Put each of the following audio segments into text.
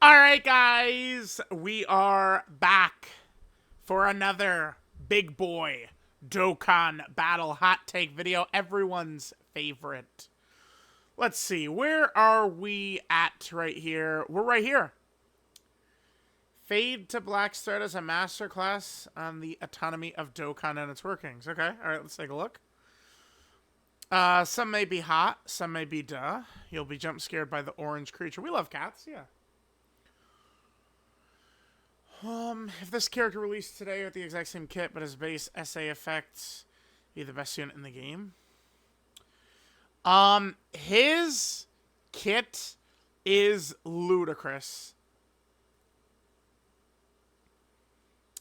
Alright, guys, we are back for another big boy Dokkan Battle Hot Take video. Everyone's favorite. Let's see, where are we at right here? We're right here. Fade to Black Thread as a masterclass on the autonomy of Dokkan and its workings. Okay, alright, let's take a look. Some may be hot, some may be duh. You'll be jump scared by the orange creature. We love cats, yeah. If this character released today with the exact same kit, but his base SA effects, be the best unit in the game. His kit is ludicrous.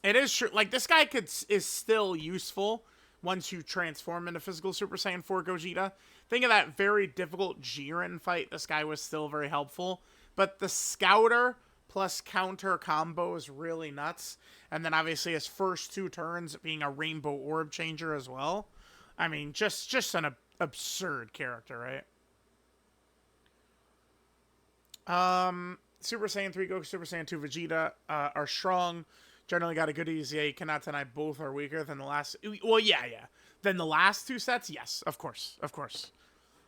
It is true. Like, this guy is still useful once you transform into physical Super Saiyan 4 Gogeta. Think of that very difficult Jiren fight. This guy was still very helpful. But the Scouter plus counter combo is really nuts. And then obviously his first two turns being a Rainbow Orb Changer as well. I mean, just an absurd character, right? Super Saiyan 3 Goku, Super Saiyan 2 Vegeta are strong. Generally got a good EZA. Cannot deny both are weaker than the last. Well, yeah. Than the last two sets, yes, of course.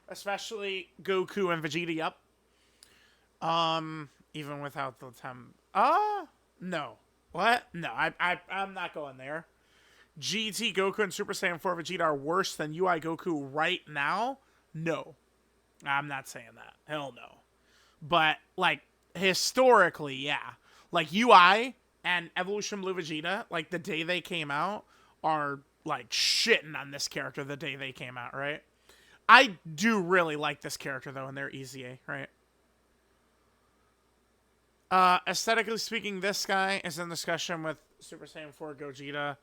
Especially Goku and Vegeta, yep. Even without the no. What? No, I'm not going there. GT Goku and Super Saiyan 4 Vegeta are worse than UI Goku right now? No. I'm not saying that. Hell no. But, like, historically, yeah. Like, UI and Evolution Blue Vegeta, like, the day they came out, are, like, shitting on this character the day they came out, right? I do really like this character, though, in their EZA, right? Aesthetically speaking, this guy is in discussion with Super Saiyan 4 Gogeta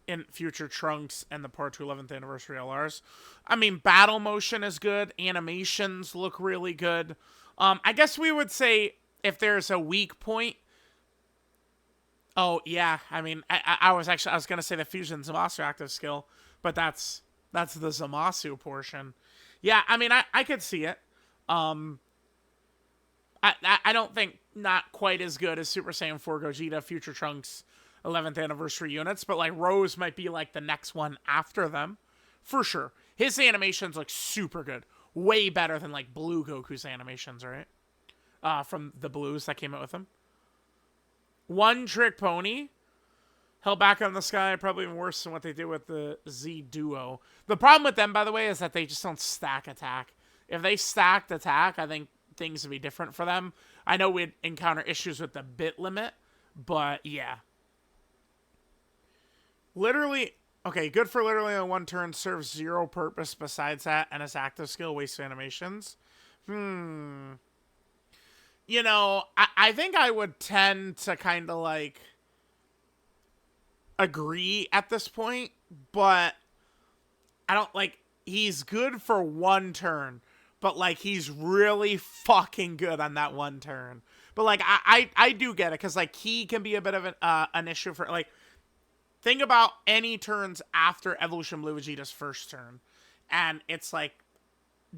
in future Trunks and the Part 2 11th Anniversary LRs. I mean, battle motion is good. Animations look really good. I guess we would say if there's a weak point. Oh, yeah. I mean, I was going to say the Fusion Zamasu active skill, but that's the Zamasu portion. Yeah, I mean, I could see it. I don't think not quite as good as Super Saiyan 4 Gogeta, Future Trunks 11th Anniversary units, but like Rose might be like the next one after them. For sure. His animations look super good. Way better than like Blue Goku's animations, right? From the Blues that came out with him. One Trick Pony. Held back on the sky, probably even worse than what they did with the Z Duo. The problem with them, by the way, is that they just don't stack attack. If they stacked attack, I think things would be different for them. I know we'd encounter issues with the bit limit, but yeah. Literally, okay, good for literally on one turn, serves zero purpose besides that, and his active skill, waste animations. You know, I think I would tend to kind of like agree at this point, but I don't like, he's good for one turn, but like he's really fucking good on that one turn. But like I do get it, because like he can be a bit of an issue for like, think about any turns after Evolution Blue Vegeta's first turn, and it's like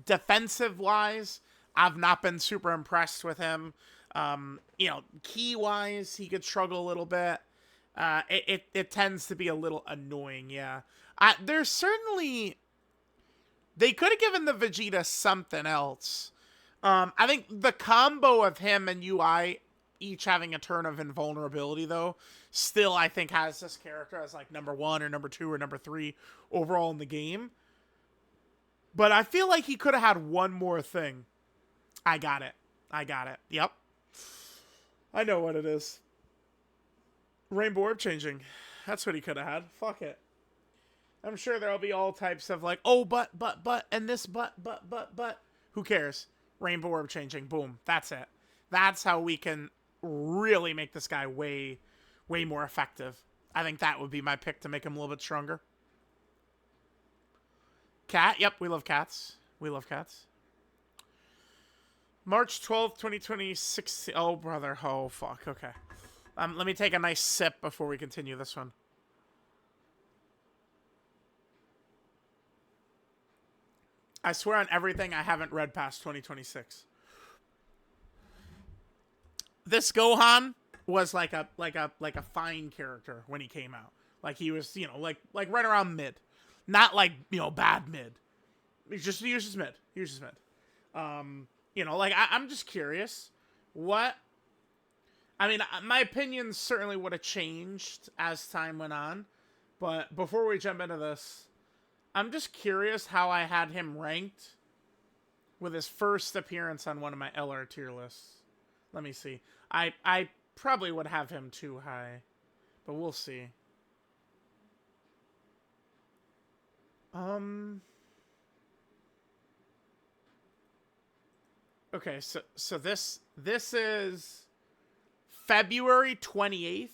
defensive wise, I've not been super impressed with him. You know, key wise, he could struggle a little bit. It tends to be a little annoying, yeah. There's certainly, they could have given the Vegeta something else. I think the combo of him and UI each having a turn of invulnerability, though, still I think has this character as like number 1 or number 2 or number 3 overall in the game. But I feel like he could have had one more thing. I got it. Yep. I know what it is. Rainbow Orb Changing. That's what he could have had. Fuck it. I'm sure there'll be all types of like, oh, but, and this but. Who cares? Rainbow Orb Changing. Boom. That's it. That's how we can really make this guy way more effective. I think that would be my pick to make him a little bit stronger. Cat. Yep, we love cats. March 12th, 2026. Oh, brother. Oh, fuck. Okay. Let me take a nice sip before we continue this one. I swear on everything, I haven't read past 2026. this Gohan was like a fine character when he came out. Like he was, like right around mid, not like bad mid. He was just mid. He was just mid. Like I'm just curious, what. I mean, my opinions certainly would have changed as time went on, but before we jump into this, I'm just curious how I had him ranked with his first appearance on one of my LR tier lists. Let me see. I probably would have him too high, but we'll see. Okay, so this is February 28th,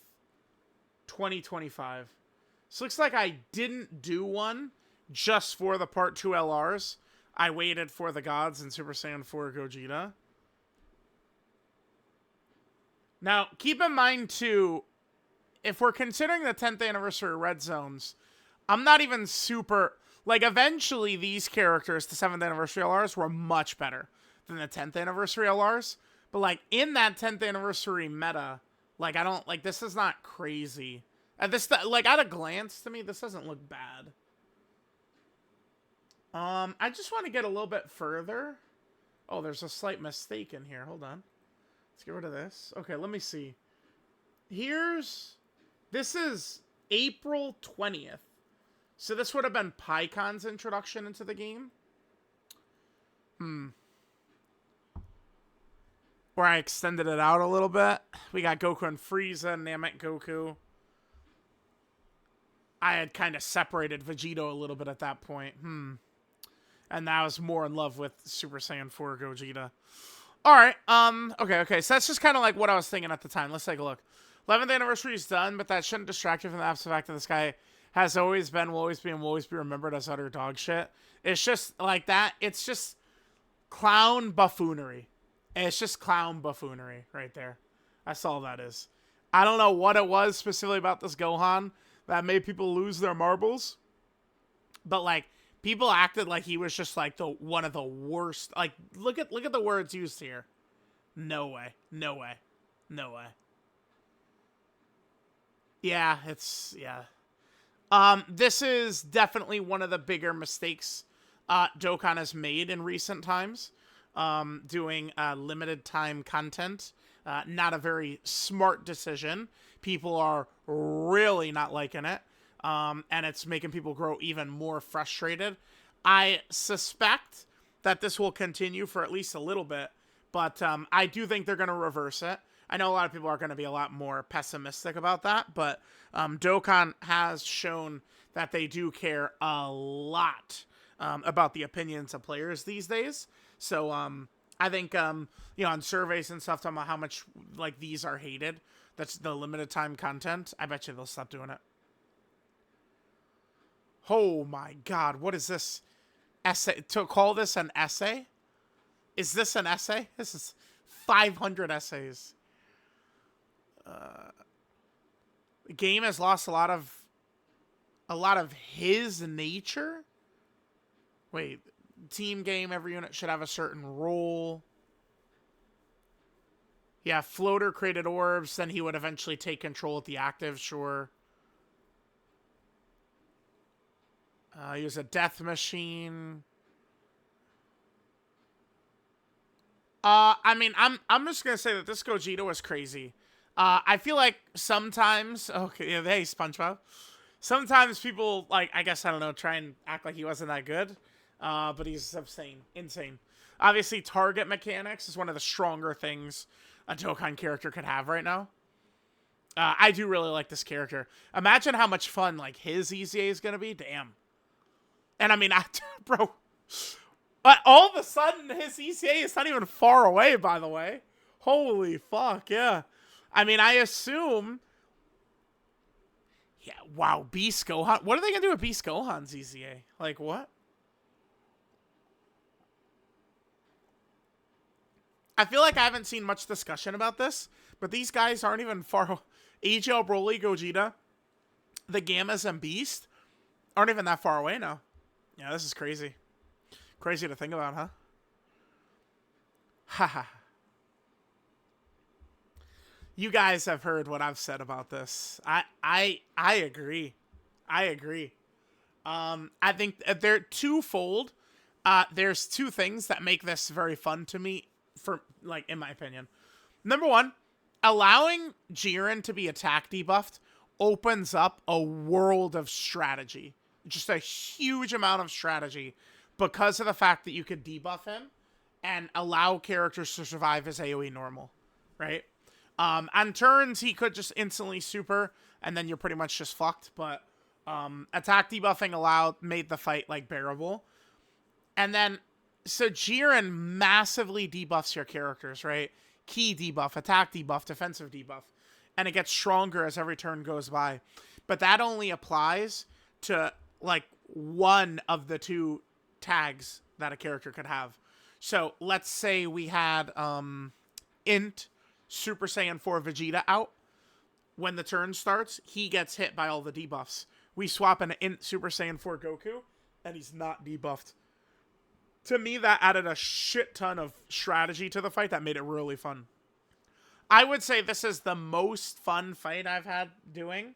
2025. So looks like I didn't do one just for the Part 2 LRs. I waited for the gods and Super Saiyan 4 Gogeta. Now, keep in mind, too, if we're considering the 10th anniversary Red Zones, I'm not even super... Like, eventually, these characters, the 7th anniversary LRs, were much better than the 10th anniversary LRs. But, like, in that 10th anniversary meta, like, I don't... Like, this is not crazy. Like, at a glance, to me, this doesn't look bad. I just want to get a little bit further. Oh, there's a slight mistake in here. Hold on. Let's get rid of this. Okay, let me see. This is April 20th. So this would have been PyCon's introduction into the game. Where I extended it out a little bit. We got Goku and Frieza, Namek Goku. I had kind of separated Vegito a little bit at that point. And I was more in love with Super Saiyan 4 Gogeta. Alright, okay. So that's just kind of like what I was thinking at the time. Let's take a look. 11th anniversary is done, but that shouldn't distract you from the absolute fact that this guy has always been, will always be, and will always be remembered as utter dog shit. It's just like that. It's just clown buffoonery. It's just clown buffoonery right there. That's all that is. I don't know what it was specifically about this Gohan that made people lose their marbles. But, like, people acted like he was just, like, one of the worst. Like, look at the words used here. No way. No way. No way. Yeah, this is definitely one of the bigger mistakes Dokkan has made in recent times. Doing limited time content. Not a very smart decision. People are really not liking it. And it's making people grow even more frustrated. I suspect that this will continue for at least a little bit, but I do think they're going to reverse it. I know a lot of people are going to be a lot more pessimistic about that, but Dokkan has shown that they do care a lot about the opinions of players these days. So I think, on surveys and stuff, talking about how much like these are hated, that's the limited time content, I bet you they'll stop doing it. Oh my god, what is this? Essay? To call this an essay? Is this an essay? This is 500 essays. The game has lost a lot of his nature. Wait, team game, every unit should have a certain role. Yeah, floater created orbs, then he would eventually take control at the active, sure. He was a death machine. I mean, I'm just gonna say that this Gogeta was crazy. I feel like sometimes, okay, yeah, hey, SpongeBob. Sometimes people, like, I guess, I don't know, try and act like he wasn't that good. But he's insane. Obviously, target mechanics is one of the stronger things a Dokkan character could have right now. I do really like this character. Imagine how much fun, like, his EZA is gonna be. Damn. And I mean, bro, but all of a sudden, his EZA is not even far away, by the way. Holy fuck, yeah. I mean, I assume... Yeah, wow, Beast Gohan. What are they going to do with Beast Gohan's EZA? Like, what? I feel like I haven't seen much discussion about this, but these guys aren't even far... AGL, Broly, Gogeta, the Gammas, and Beast aren't even that far away now. Yeah, this is crazy. Crazy to think about, huh? Haha. You guys have heard what I've said about this. I agree. I agree. I think they're twofold. There's two things that make this very fun to me, for like in my opinion. Number one, allowing Jiren to be attack debuffed opens up a world of strategy. Just a huge amount of strategy because of the fact that you could debuff him and allow characters to survive as AoE normal, right? On turns, he could just instantly super, and then you're pretty much just fucked, but attack debuffing made the fight, like, bearable. And then, so Jiren massively debuffs your characters, right? Key debuff, attack debuff, defensive debuff. And it gets stronger as every turn goes by. But that only applies to, like, one of the two tags that a character could have. So, let's say we had Int Super Saiyan 4 Vegeta out. When the turn starts, he gets hit by all the debuffs. We swap into Int Super Saiyan 4 Goku, and he's not debuffed. To me, that added a shit ton of strategy to the fight that made it really fun. I would say this is the most fun fight I've had doing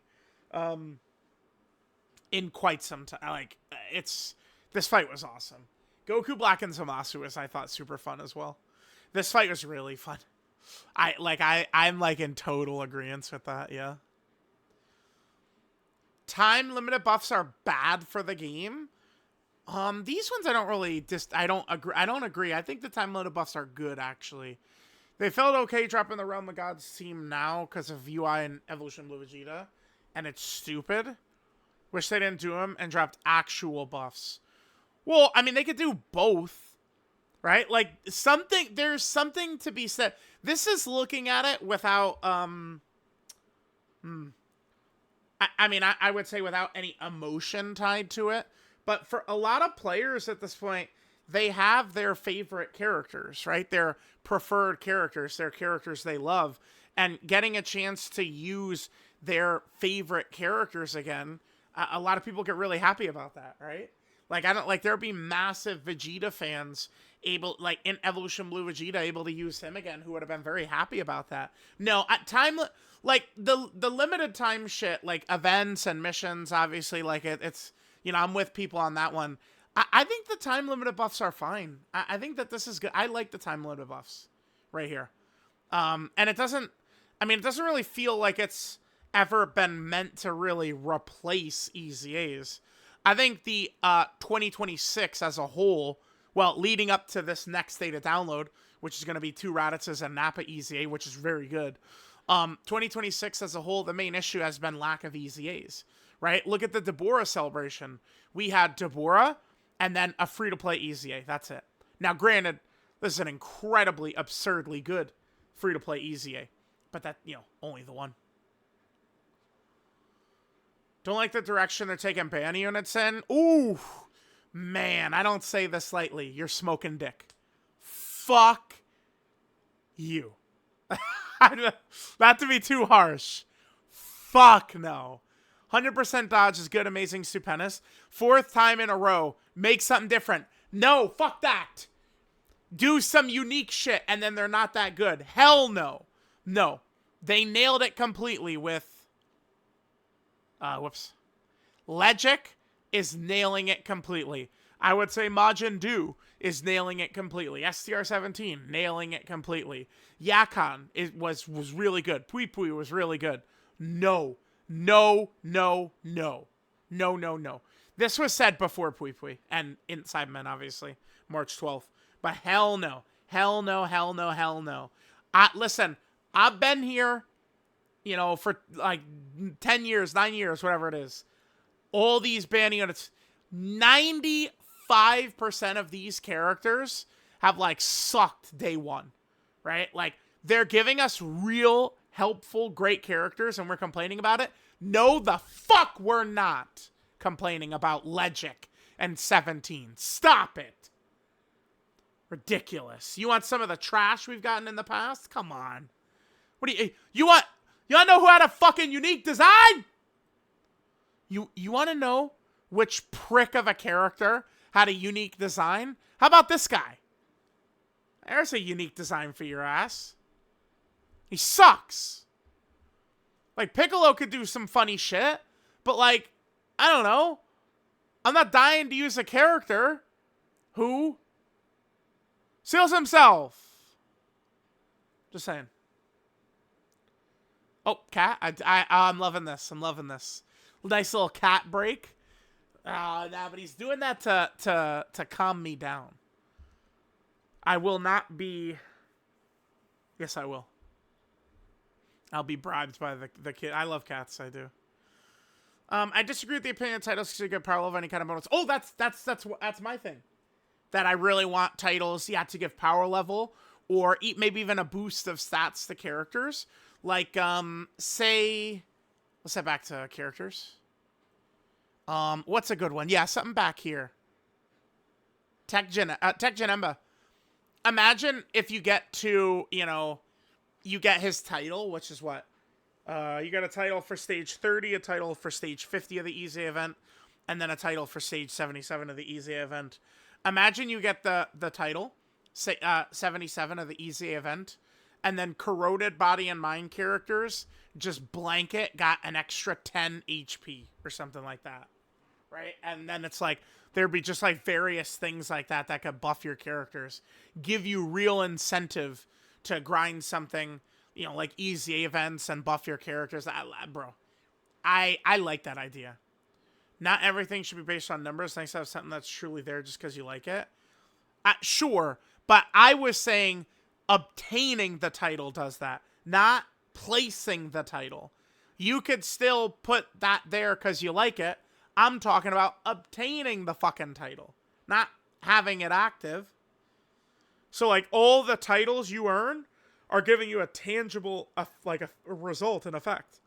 in quite some time. Like, this fight was awesome. Goku Black and Zamasu was, I thought, super fun as well. This fight was really fun. I'm like in total agreement with that, yeah. Time limited buffs are bad for the game. These ones I don't agree. I think the time limited buffs are good, actually. They felt okay dropping the Realm of Gods team now because of UI and Evolution Blue Vegeta, and it's stupid. Wish they didn't do them and dropped actual buffs. Well, I mean, they could do both, right? Like, there's something to be said. This is looking at it without, I would say without any emotion tied to it. But for a lot of players at this point, they have their favorite characters, right? Their preferred characters, their characters they love. And getting a chance to use their favorite characters again, a lot of people get really happy about that, right? Like, there'll be massive Vegeta fans able, like, in Evolution Blue Vegeta, able to use him again, who would have been very happy about that. No, at time, like, the limited time shit, like, events and missions, obviously, like, it's, you know, I'm with people on that one. I think the time limited buffs are fine. I think that this is good. I like the time limited buffs right here. And it doesn't really feel like it's ever been meant to really replace EZAs. I think the 2026 as a whole, well, leading up to this next data download, which is going to be 2 Raditz and Nappa EZA, which is very good. 2026 as a whole, the main issue has been lack of EZAs, right? Look at the Deborah celebration. We had Deborah and then a free-to-play EZA. That's it. Now, granted, this is an incredibly, absurdly good free-to-play EZA, but that, you know, only the one. Don't like the direction they're taking ban units in. Ooh, man, I don't say this lightly. You're smoking dick. Fuck you. Not to be too harsh. Fuck no. 100% dodge is good, amazing, stupendous. 4th time in a row. Make something different. No, fuck that. Do some unique shit and then they're not that good. Hell no. No. They nailed it completely with... Legic is nailing it completely. I would say Majin Du is nailing it completely. STR-17, nailing it completely. Yakon was really good. Pui Pui was really good. No. No, no, no. No, no, no. This was said before Pui Pui and Inside Men, obviously. March 12th. But hell no. Hell no, hell no, hell no. Listen, I've been here, you know, for like 10 years, 9 years, whatever it is. All these banning units, 95% of these characters have, like, sucked day one, right? Like, they're giving us real, helpful, great characters, and we're complaining about it. No, the fuck we're not complaining about Legic and 17. Stop it. Ridiculous. You want some of the trash we've gotten in the past? Come on. What do you want to know who had a fucking unique design? You want to know which prick of a character had a unique design? How about this guy? There's a unique design for your ass. He sucks. Like, Piccolo could do some funny shit, but, like, I don't know. I'm not dying to use a character who seals himself. Just saying. Oh, cat. I'm loving this. I'm loving this. Nice little cat break. Nah, but he's doing that to calm me down. I will not be... Yes, I will. I'll be bribed by the kid. I love cats. I do. I disagree with the opinion titles should give power level any kind of bonus. Oh, that's my thing. That I really want titles, yeah, to give power level or maybe even a boost of stats to characters. Like, say, let's head back to characters. What's a good one? Yeah, something back here. Tech Janemba. Imagine if you get to, you get his title, which is what? You got a title for stage 30, a title for stage 50 of the easy event, and then a title for stage 77 of the easy event. Imagine you get the title, 77 of the easy event, and then corroded body and mind characters just blanket got an extra 10 HP or something like that, right? And then it's like there'd be just like various things like that could buff your characters, give you real incentive to grind something, like easy events and buff your characters. Bro, I like that idea. Not everything should be based on numbers. Nice to have something that's truly there just because you like it. Sure, but I was saying obtaining the title does that, not placing the title. You could still put that there because you like it. I'm talking about obtaining the fucking title, not having it active. So, like, all the titles you earn are giving you a tangible, a result and effect.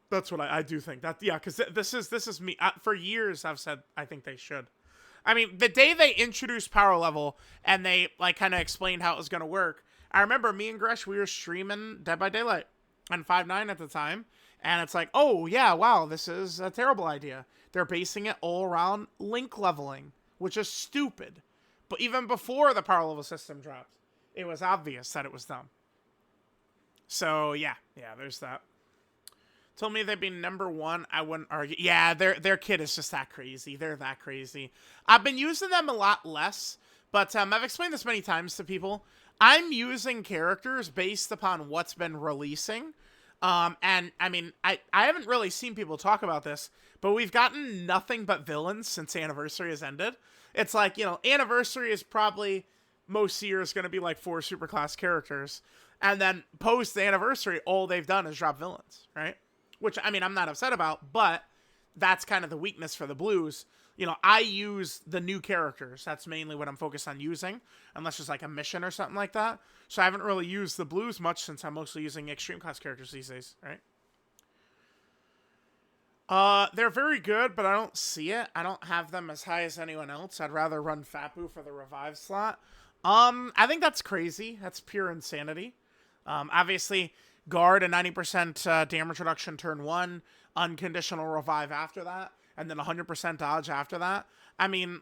That's what I do think. That, yeah, because this is me. For years, I've said I think they should. I mean, the day they introduced power level and they, like, kind of explained how it was going to work, I remember me and Gresh, we were streaming Dead by Daylight on 5.9 at the time. And it's like, oh, yeah, wow, this is a terrible idea. They're basing it all around link leveling, which is stupid. But even before the power level system dropped, it was obvious that it was dumb. So, yeah, there's that. Told me they'd be number one, I wouldn't argue. Yeah, their kit is just that crazy. They're that crazy. I've been using them a lot less, but I've explained this many times to people. I'm using characters based upon what's been releasing. And I mean, I haven't really seen people talk about this, but we've gotten nothing but villains since Anniversary has ended. It's like, Anniversary is probably most years going to be like 4 superclass characters. And then post Anniversary, all they've done is drop villains, right? Which, I mean, I'm not upset about, but that's kind of the weakness for the Blues. I use the new characters. That's mainly what I'm focused on using, unless it's like a mission or something like that. So I haven't really used the Blues much since I'm mostly using extreme class characters these days, right? They're very good, but I don't see it. I don't have them as high as anyone else. I'd rather run Fatboo for the revive slot. I think that's crazy. That's pure insanity. Obviously, guard and 90% damage reduction turn 1, unconditional revive after that, and then 100% dodge after that. I mean,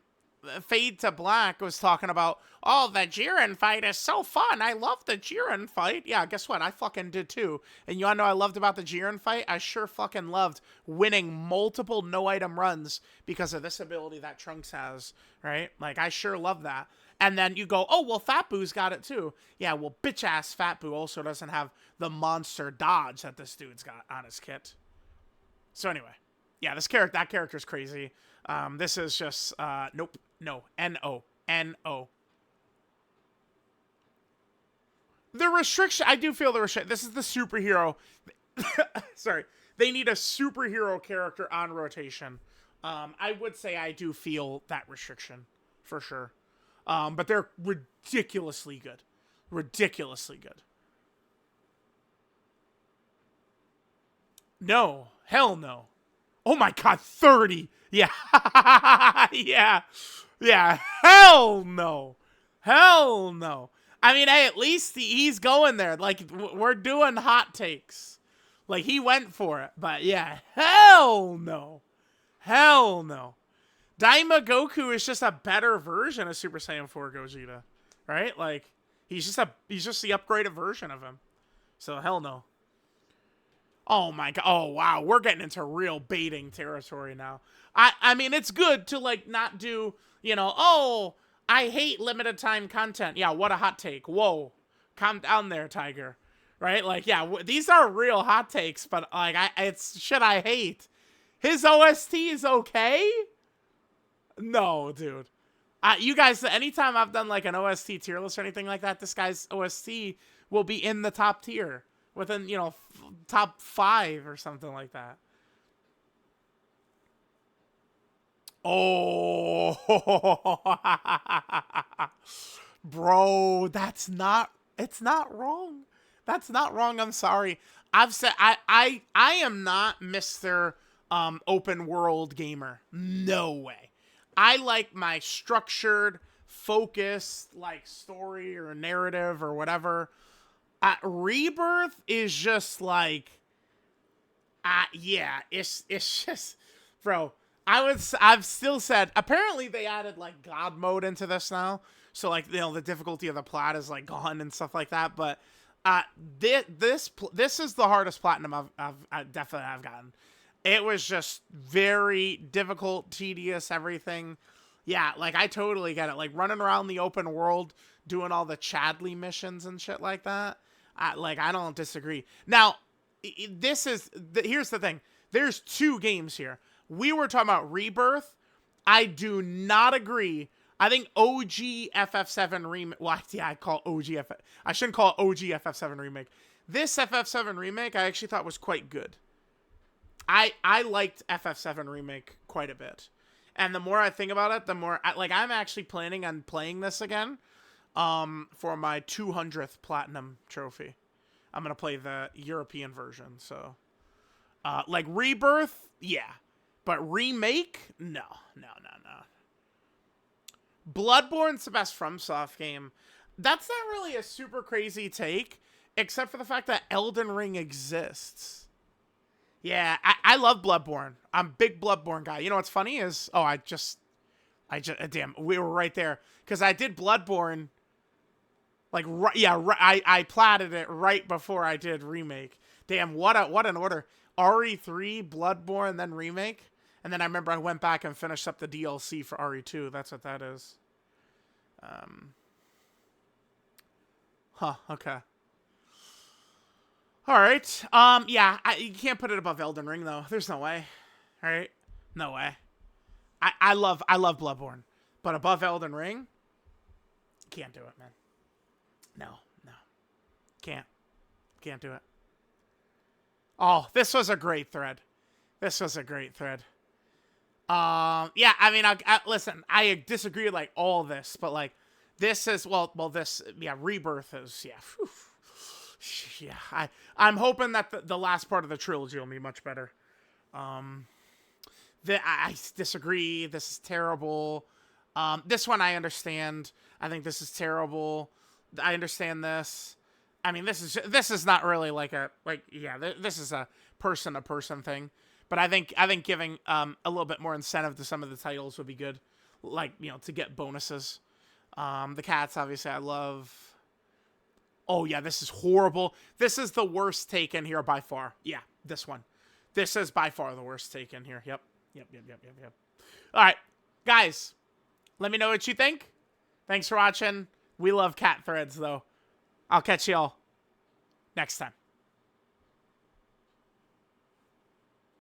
Fade to Black was talking about, oh, the Jiren fight is so fun. I love the Jiren fight. Yeah, guess what? I fucking did too. And you wanna know what I loved about the Jiren fight? I sure fucking loved winning multiple no-item runs because of this ability that Trunks has, right? Like, I sure love that. And then you go, oh, well, Fatboo's got it too. Yeah, well, bitch-ass Fatboo also doesn't have the monster dodge that this dude's got on his kit. So anyway, yeah, that character's crazy. This is just, nope, no, N-O. The restriction, I do feel the restriction. This is the superhero. Sorry. They need a superhero character on rotation. I would say I do feel that restriction, for sure. But they're ridiculously good. Ridiculously good. No. Hell no. Oh my god, 30! Yeah. Yeah. Hell no. Hell no. I mean, hey, at least he's going there. Like, we're doing hot takes. Like, he went for it. But yeah, hell no. Hell no. Daima Goku is just a better version of Super Saiyan 4 Gogeta, right? Like, he's just the upgraded version of him. So hell no. Oh my god. Oh wow, we're getting into real baiting territory now. I mean, it's good to like not do, oh, I hate limited time content. Yeah, what a hot take. Whoa. Calm down there, Tiger. Right? Like, yeah, these are real hot takes, but like it's shit I hate. His OST is okay? No, dude. You guys, anytime I've done like an OST tier list or anything like that, this guy's OST will be in the top tier within, top 5 or something like that. Oh, bro, it's not wrong. That's not wrong. I'm sorry. I've said, I am not Mr. Open world gamer. No way. I like my structured, focused, like story or narrative or whatever. Rebirth is just like, yeah, it's just, bro. I've still said, apparently they added like God mode into this now, so like the difficulty of the plot is like gone and stuff like that. But this is the hardest platinum I've definitely have gotten. It was just very difficult, tedious, everything. Yeah, like I totally get it. Like running around the open world, doing all the Chadley missions and shit like that. I don't disagree. Now, here's the thing. There's 2 games here. We were talking about Rebirth. I do not agree. I think OG FF7 remake. Well, yeah, I call OG FF. I shouldn't call it OG FF7 remake. This FF7 remake, I actually thought was quite good. I liked FF7 remake quite a bit, and the more I think about it, the more I'm actually planning on playing this again, for my 200th platinum trophy. I'm gonna play the European version. So, like Rebirth, yeah, but remake, no. Bloodborne's the best FromSoft game. That's not really a super crazy take, except for the fact that Elden Ring exists. Yeah, I love Bloodborne. I'm a big Bloodborne guy. You know what's funny is, damn, we were right there. Because I did Bloodborne, like, I platted it right before I did Remake. Damn, what an order. RE3, Bloodborne, then Remake. And then I remember I went back and finished up the DLC for RE2. That's what that is. Okay. All right. Yeah, you can't put it above Elden Ring though. There's no way. All right, no way. I love Bloodborne, but above Elden Ring, can't do it, man. No, can't do it. Oh, this was a great thread. Yeah, I mean, listen. I disagree with like all this, but like this is this Rebirth is whew. Yeah, I'm hoping that the last part of the trilogy will be much better. I disagree. This is terrible. This one I understand. I think this is terrible. I understand this. I mean, this is not really this is a person to person thing. But I think giving a little bit more incentive to some of the titles would be good, like to get bonuses. The cats, obviously, I love. Oh yeah, this is horrible. This is the worst take in here by far. Yeah, this one. This is by far the worst take in here. Yep. All right, guys, let me know what you think. Thanks for watching. We love cat threads, though. I'll catch y'all next time.